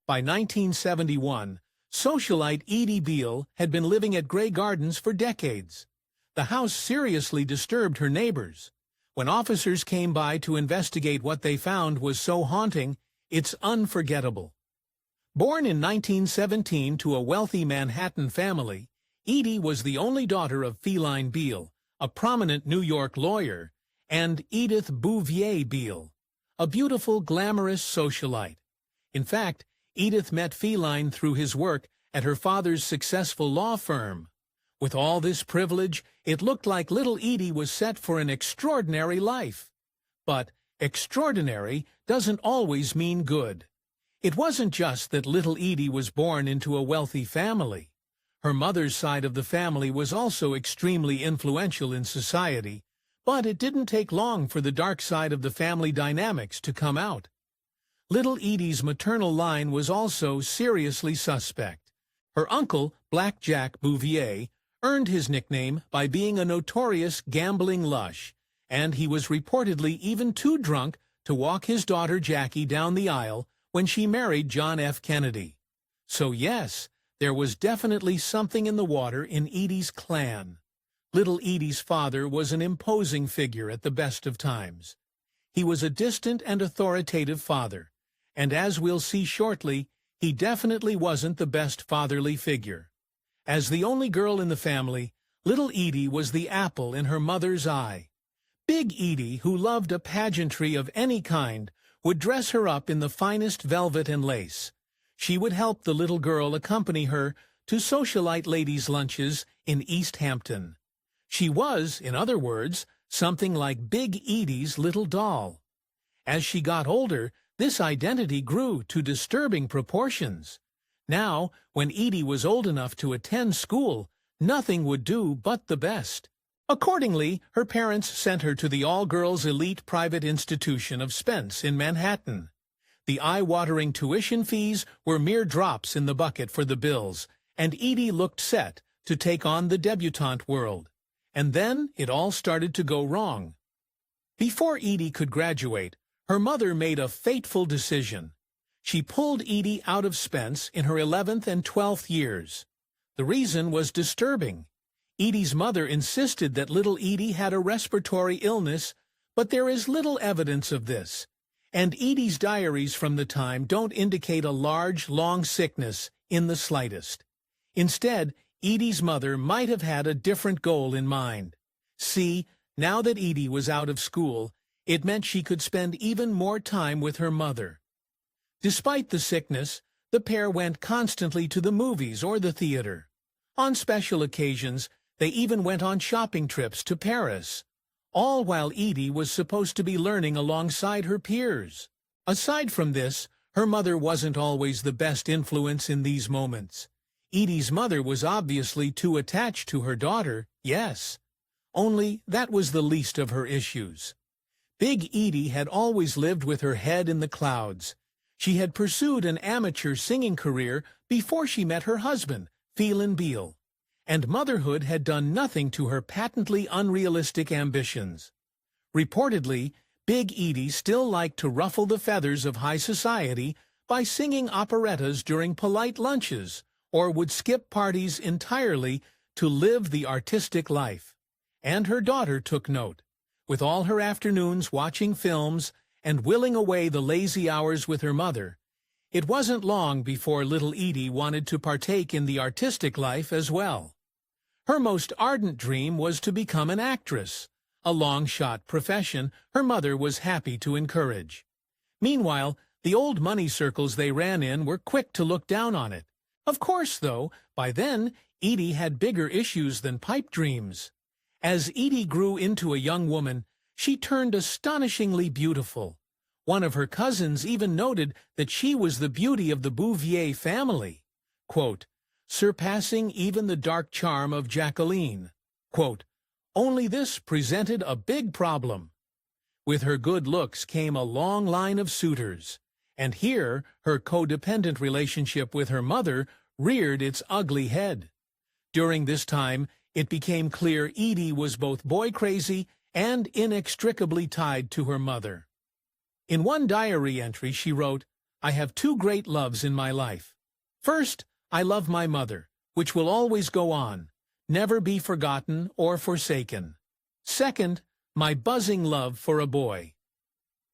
By 1971, socialite Edie Beale had been living at Grey Gardens for decades. The house seriously disturbed her neighbors. When officers came by to investigate, what they found was so haunting, it's unforgettable. Born in 1917 to a wealthy Manhattan family, Edie was the only daughter of Feline Beale, a prominent New York lawyer, and Edith Bouvier Beale, a beautiful, glamorous socialite. In fact, Edith met Feline through his work at her father's successful law firm. With all this privilege, it looked like little Edie was set for an extraordinary life. But extraordinary doesn't always mean good. It wasn't just that little Edie was born into a wealthy family. Her mother's side of the family was also extremely influential in society, but it didn't take long for the dark side of the family dynamics to come out. Little Edie's maternal line was also seriously suspect. Her uncle, Black Jack Bouvier, earned his nickname by being a notorious gambling lush, and he was reportedly even too drunk to walk his daughter Jackie down the aisle when she married John F. Kennedy. So yes, there was definitely something in the water in Edie's clan. Little Edie's father was an imposing figure at the best of times. He was a distant and authoritative father, and as we'll see shortly, he definitely wasn't the best fatherly figure. As the only girl in the family, little Edie was the apple in her mother's eye. Big Edie, who loved a pageantry of any kind, would dress her up in the finest velvet and lace. She would help the little girl accompany her to socialite ladies' lunches in East Hampton. She was, in other words, something like Big Edie's little doll. As she got older, this identity grew to disturbing proportions. Now, when Edie was old enough to attend school, nothing would do but the best. Accordingly, her parents sent her to the all-girls elite private institution of Spence in Manhattan. The eye-watering tuition fees were mere drops in the bucket for the bills, and Edie looked set to take on the debutante world. And then it all started to go wrong. Before Edie could graduate, her mother made a fateful decision. She pulled Edie out of Spence in her 11th and 12th years. The reason was disturbing. Edie's mother insisted that little Edie had a respiratory illness, but there is little evidence of this. And Edie's diaries from the time don't indicate a large, long sickness in the slightest. Instead, Edie's mother might have had a different goal in mind. See, now that Edie was out of school, it meant she could spend even more time with her mother. Despite the sickness, the pair went constantly to the movies or the theater. On special occasions, they even went on shopping trips to Paris, all while Edie was supposed to be learning alongside her peers. Aside from this, her mother wasn't always the best influence in these moments. Edie's mother was obviously too attached to her daughter, yes. Only that was the least of her issues. Big Edie had always lived with her head in the clouds. She had pursued an amateur singing career before she met her husband, Feline Beale, and motherhood had done nothing to her patently unrealistic ambitions. Reportedly, Big Edie still liked to ruffle the feathers of high society by singing operettas during polite lunches, or would skip parties entirely to live the artistic life. And her daughter took note. With all her afternoons watching films and willing away the lazy hours with her mother, it wasn't long before little Edie wanted to partake in the artistic life as well. Her most ardent dream was to become an actress, a long-shot profession her mother was happy to encourage. Meanwhile, the old money circles they ran in were quick to look down on it. Of course, though, by then, Edie had bigger issues than pipe dreams. As Edie grew into a young woman, she turned astonishingly beautiful. One of her cousins even noted that she was the beauty of the Bouvier family, quote, surpassing even the dark charm of Jacqueline. Quote, only this presented a big problem. With her good looks came a long line of suitors, and here her codependent relationship with her mother reared its ugly head. During this time, it became clear Edie was both boy-crazy and inextricably tied to her mother. In one diary entry she wrote, I have two great loves in my life. First, I love my mother, which will always go on, never be forgotten or forsaken. Second, my buzzing love for a boy.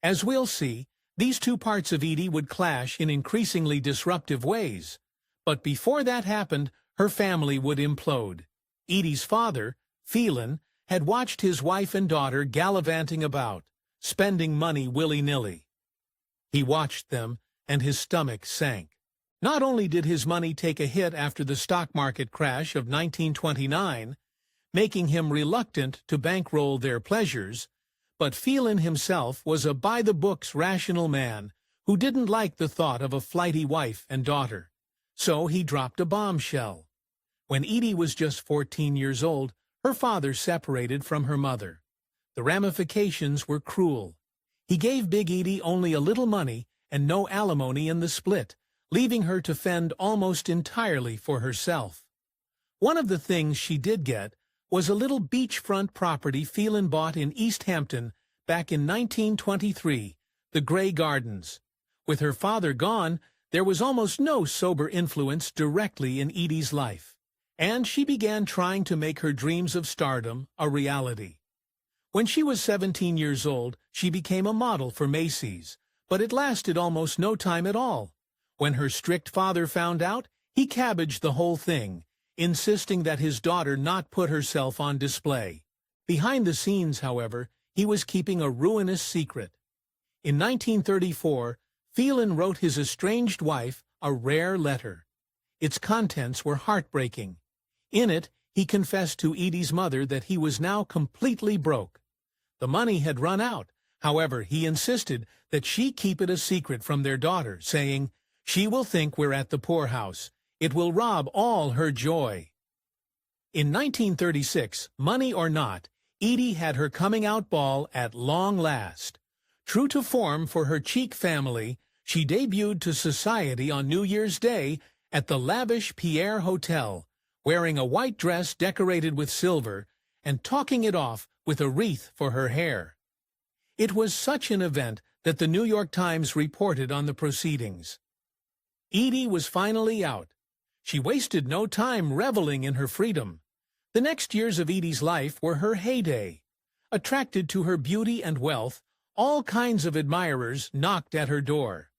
As we'll see, these two parts of Edie would clash in increasingly disruptive ways. But before that happened, her family would implode. Edie's father, Phelan, had watched his wife and daughter gallivanting about, spending money willy-nilly. He watched them, and his stomach sank. Not only did his money take a hit after the stock market crash of 1929, making him reluctant to bankroll their pleasures, but Phelan himself was a by-the-books rational man who didn't like the thought of a flighty wife and daughter. So he dropped a bombshell. When Edie was just 14 years old, her father separated from her mother. The ramifications were cruel. He gave Big Edie only a little money and no alimony in the split, leaving her to fend almost entirely for herself. One of the things she did get was a little beachfront property Phelan bought in East Hampton back in 1923, the Grey Gardens. With her father gone, there was almost no sober influence directly in Edie's life, and she began trying to make her dreams of stardom a reality. When she was 17 years old, she became a model for Macy's, but it lasted almost no time at all. When her strict father found out, he cabbaged the whole thing, insisting that his daughter not put herself on display. Behind the scenes, however, he was keeping a ruinous secret. In 1934, Phelan wrote his estranged wife a rare letter. Its contents were heartbreaking. In it, he confessed to Edie's mother that he was now completely broke. The money had run out. However, he insisted that she keep it a secret from their daughter, saying, "She will think we're at the poorhouse. It will rob all her joy." In 1936, money or not, Edie had her coming-out ball at long last. True to form for her chic family, she debuted to society on New Year's Day at the lavish Pierre Hotel, wearing a white dress decorated with silver and talking it off with a wreath for her hair. It was such an event that the New York Times reported on the proceedings. Edie was finally out. She wasted no time reveling in her freedom. The next years of Edie's life were her heyday. Attracted to her beauty and wealth, all kinds of admirers knocked at her door.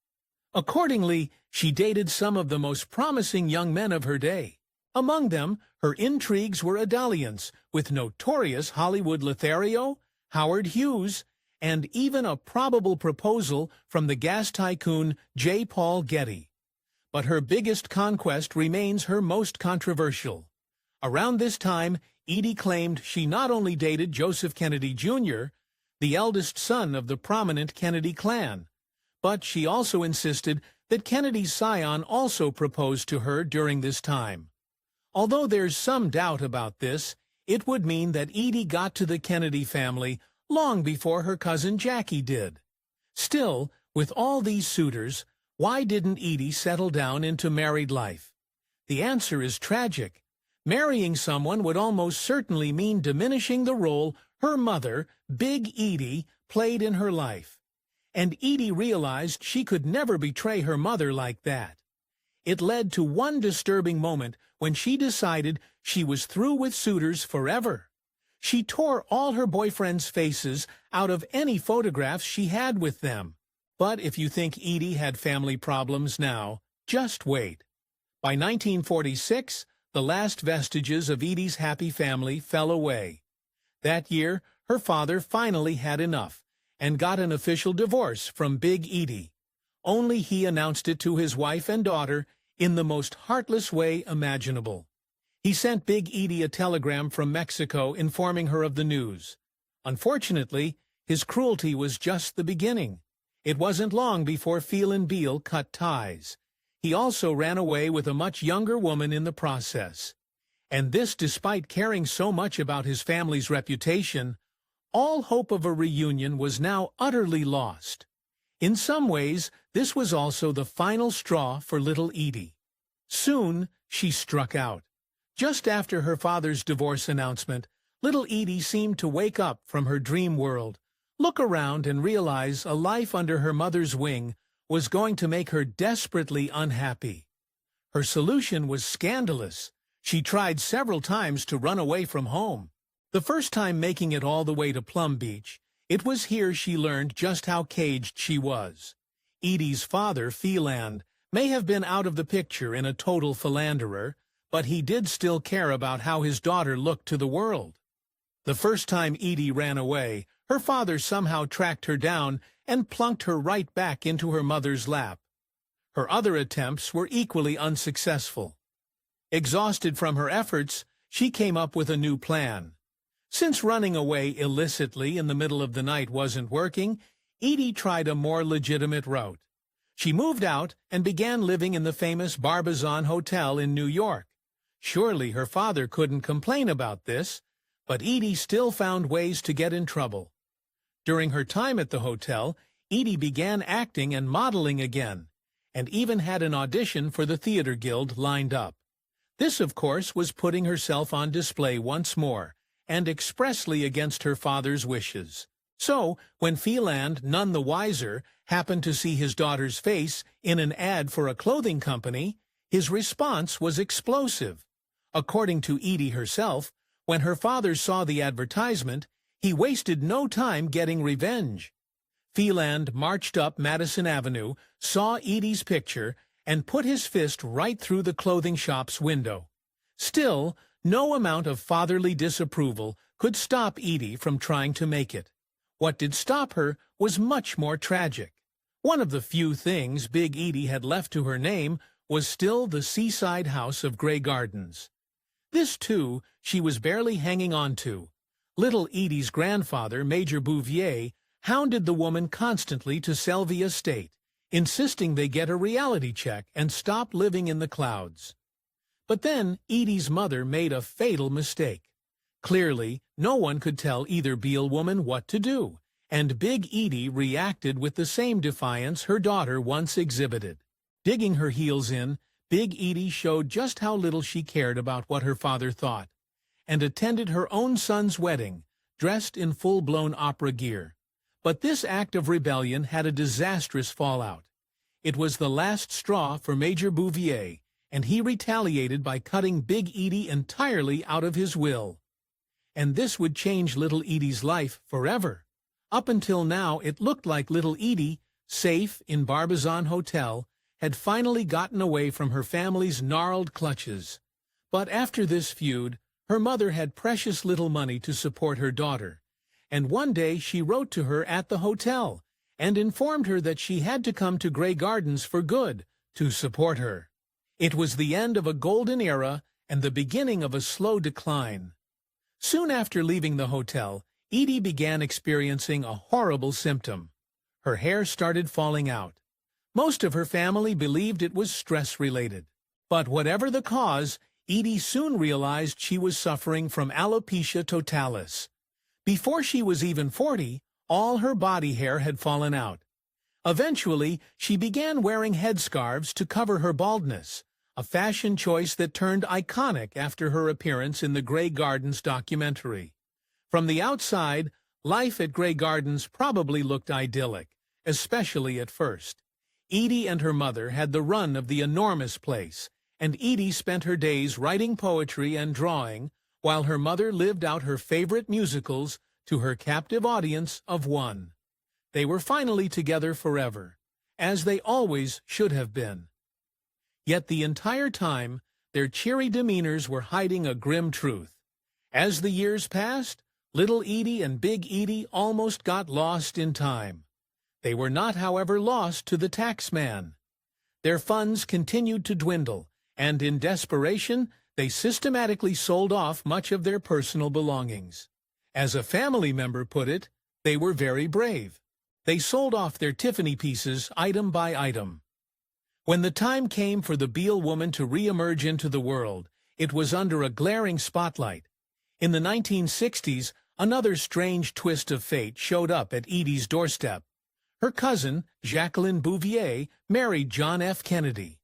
Accordingly, she dated some of the most promising young men of her day. Among them, her intrigues were a dalliance with notorious Hollywood Lothario, Howard Hughes, and even a probable proposal from the gas tycoon J. Paul Getty. But her biggest conquest remains her most controversial. Around this time, Edie claimed she not only dated Joseph Kennedy Jr., the eldest son of the prominent Kennedy clan, but she also insisted that Kennedy's scion also proposed to her during this time. Although there's some doubt about this, it would mean that Edie got to the Kennedy family long before her cousin Jackie did. Still, with all these suitors, why didn't Edie settle down into married life? The answer is tragic. Marrying someone would almost certainly mean diminishing the role her mother, Big Edie, played in her life. And Edie realized she could never betray her mother like that. It led to one disturbing moment when she decided she was through with suitors forever. She tore all her boyfriends' faces out of any photographs she had with them. But if you think Edie had family problems now, just wait. By 1946, the last vestiges of Edie's happy family fell away. That year, her father finally had enough and got an official divorce from Big Edie. Only he announced it to his wife and daughter in the most heartless way imaginable. He sent Big Edie a telegram from Mexico informing her of the news. Unfortunately, his cruelty was just the beginning. It wasn't long before Edie Beale cut ties. He also ran away with a much younger woman in the process. And this despite caring so much about his family's reputation. All hope of a reunion was now utterly lost. In some ways, this was also the final straw for little Edie. Soon, she struck out. Just after her father's divorce announcement, little Edie seemed to wake up from her dream world, look around and realize a life under her mother's wing was going to make her desperately unhappy. Her solution was scandalous. She tried several times to run away from home. The first time making it all the way to Plum Beach, it was here she learned just how caged she was. Edie's father, Phelan, may have been out of the picture in a total philanderer, but he did still care about how his daughter looked to the world. The first time Edie ran away, her father somehow tracked her down and plunked her right back into her mother's lap. Her other attempts were equally unsuccessful. Exhausted from her efforts, she came up with a new plan. Since running away illicitly in the middle of the night wasn't working, Edie tried a more legitimate route. She moved out and began living in the famous Barbizon Hotel in New York. Surely her father couldn't complain about this, but Edie still found ways to get in trouble. During her time at the hotel, Edie began acting and modeling again, and even had an audition for the Theater Guild lined up. This, of course, was putting herself on display once more, and expressly against her father's wishes. So, when Phelan, none the wiser, happened to see his daughter's face in an ad for a clothing company, his response was explosive. According to Edie herself, when her father saw the advertisement, he wasted no time getting revenge. Phelan marched up Madison Avenue, saw Edie's picture, and put his fist right through the clothing shop's window. Still, no amount of fatherly disapproval could stop Edie from trying to make it. What did stop her was much more tragic. One of the few things Big Edie had left to her name was still the seaside house of Grey Gardens. This, too, she was barely hanging on to. Little Edie's grandfather, Major Bouvier, hounded the woman constantly to sell the estate, insisting they get a reality check and stop living in the clouds. But then Edie's mother made a fatal mistake. Clearly, no one could tell either Beale woman what to do, and Big Edie reacted with the same defiance her daughter once exhibited. Digging her heels in, Big Edie showed just how little she cared about what her father thought, and attended her own son's wedding, dressed in full-blown opera gear. But this act of rebellion had a disastrous fallout. It was the last straw for Major Bouvier, and he retaliated by cutting Big Edie entirely out of his will. And this would change little Edie's life forever. Up until now, it looked like little Edie, safe in Barbizon Hotel, had finally gotten away from her family's gnarled clutches. But after this feud, her mother had precious little money to support her daughter, and one day she wrote to her at the hotel and informed her that she had to come to Grey Gardens for good to support her. It was the end of a golden era and the beginning of a slow decline. Soon after leaving the hotel, Edie began experiencing a horrible symptom. Her hair started falling out. Most of her family believed it was stress-related. But whatever the cause, Edie soon realized she was suffering from alopecia totalis. Before she was even 40, all her body hair had fallen out. Eventually, she began wearing headscarves to cover her baldness, a fashion choice that turned iconic after her appearance in the Grey Gardens documentary. From the outside, life at Grey Gardens probably looked idyllic, especially at first. Edie and her mother had the run of the enormous place, and Edie spent her days writing poetry and drawing, while her mother lived out her favorite musicals to her captive audience of one. They were finally together forever, as they always should have been. Yet the entire time, their cheery demeanors were hiding a grim truth. As the years passed, little Edie and Big Edie almost got lost in time. They were not, however, lost to the tax man. Their funds continued to dwindle, and in desperation, they systematically sold off much of their personal belongings. As a family member put it, they were very brave. They sold off their Tiffany pieces item by item. When the time came for the Beale woman to re-emerge into the world, it was under a glaring spotlight. In the 1960s, another strange twist of fate showed up at Edie's doorstep. Her cousin, Jacqueline Bouvier, married John F. Kennedy,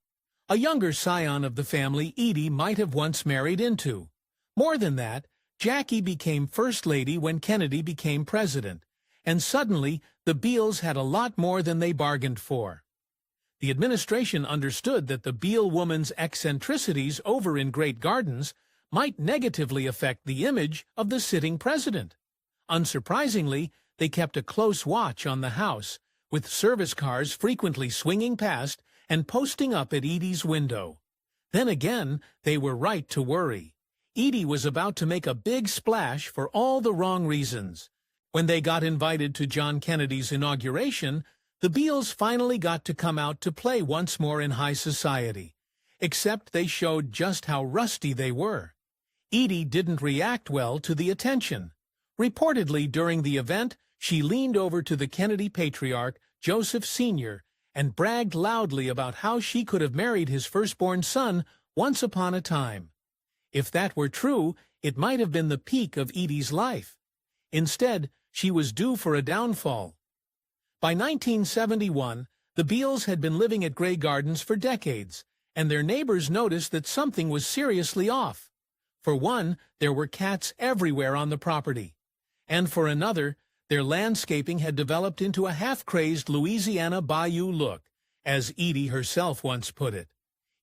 a younger scion of the family Edie might have once married into. More than that, Jackie became First Lady when Kennedy became president, and suddenly the Beales had a lot more than they bargained for. The administration understood that the Beale woman's eccentricities over in Great Gardens might negatively affect the image of the sitting president. Unsurprisingly, they kept a close watch on the house, with service cars frequently swinging past and posting up at Edie's window. Then again, they were right to worry. Edie was about to make a big splash for all the wrong reasons. When they got invited to John Kennedy's inauguration, the Beales finally got to come out to play once more in high society. Except they showed just how rusty they were. Edie didn't react well to the attention. Reportedly during the event, she leaned over to the Kennedy patriarch, Joseph Sr., and bragged loudly about how she could have married his firstborn son once upon a time. If that were true, it might have been the peak of Edie's life. Instead, she was due for a downfall. By 1971, the Beales had been living at Grey Gardens for decades, and their neighbors noticed that something was seriously off. For one, there were cats everywhere on the property. And for another, their landscaping had developed into a half-crazed Louisiana bayou look, as Edie herself once put it.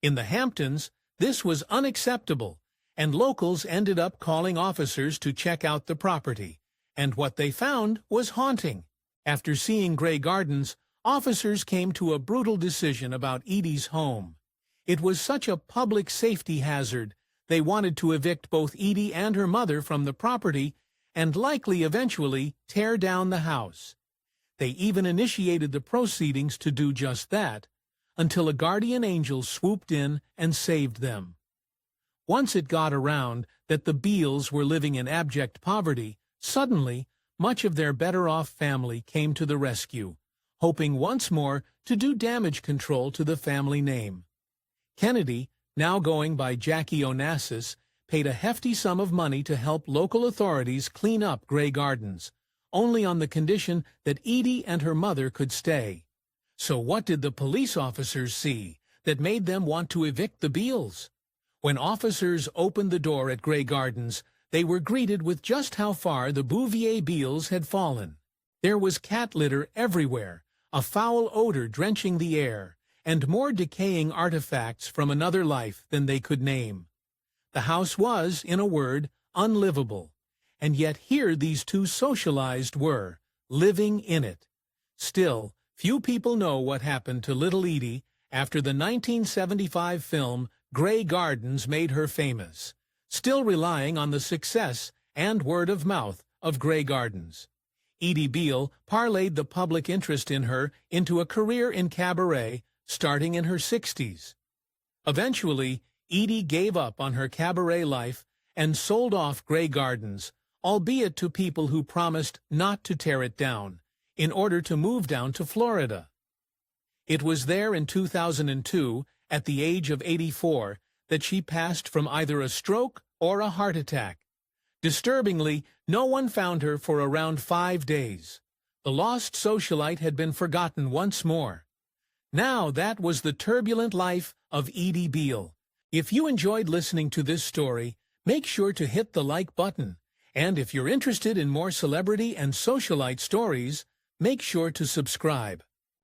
In the Hamptons, this was unacceptable, and locals ended up calling officers to check out the property, and what they found was haunting. After seeing Grey Gardens, officers came to a brutal decision about Edie's home. It was such a public safety hazard, they wanted to evict both Edie and her mother from the property and likely eventually tear down the house. They even initiated the proceedings to do just that, until a guardian angel swooped in and saved them. Once it got around that the Beales were living in abject poverty, suddenly, much of their better-off family came to the rescue, hoping once more to do damage control to the family name. Kennedy, now going by Jackie Onassis, paid a hefty sum of money to help local authorities clean up Grey Gardens, only on the condition that Edie and her mother could stay. So what did the police officers see that made them want to evict the Beales? When officers opened the door at Grey Gardens, they were greeted with just how far the Bouvier Beales had fallen. There was cat litter everywhere, a foul odor drenching the air, and more decaying artifacts from another life than they could name. The house was, in a word, unlivable, and yet here these two socialized were, living in it. Still, few people know what happened to little Edie after the 1975 film Grey Gardens made her famous, still relying on the success and word of mouth of Grey Gardens. Edie Beale parlayed the public interest in her into a career in cabaret starting in her 60s. Eventually, Edie gave up on her cabaret life and sold off Grey Gardens, albeit to people who promised not to tear it down, in order to move down to Florida. It was there in 2002, at the age of 84, that she passed from either a stroke or a heart attack. Disturbingly, no one found her for around 5 days. The lost socialite had been forgotten once more. Now that was the turbulent life of Edie Beale. If you enjoyed listening to this story, make sure to hit the like button. And if you're interested in more celebrity and socialite stories, make sure to subscribe.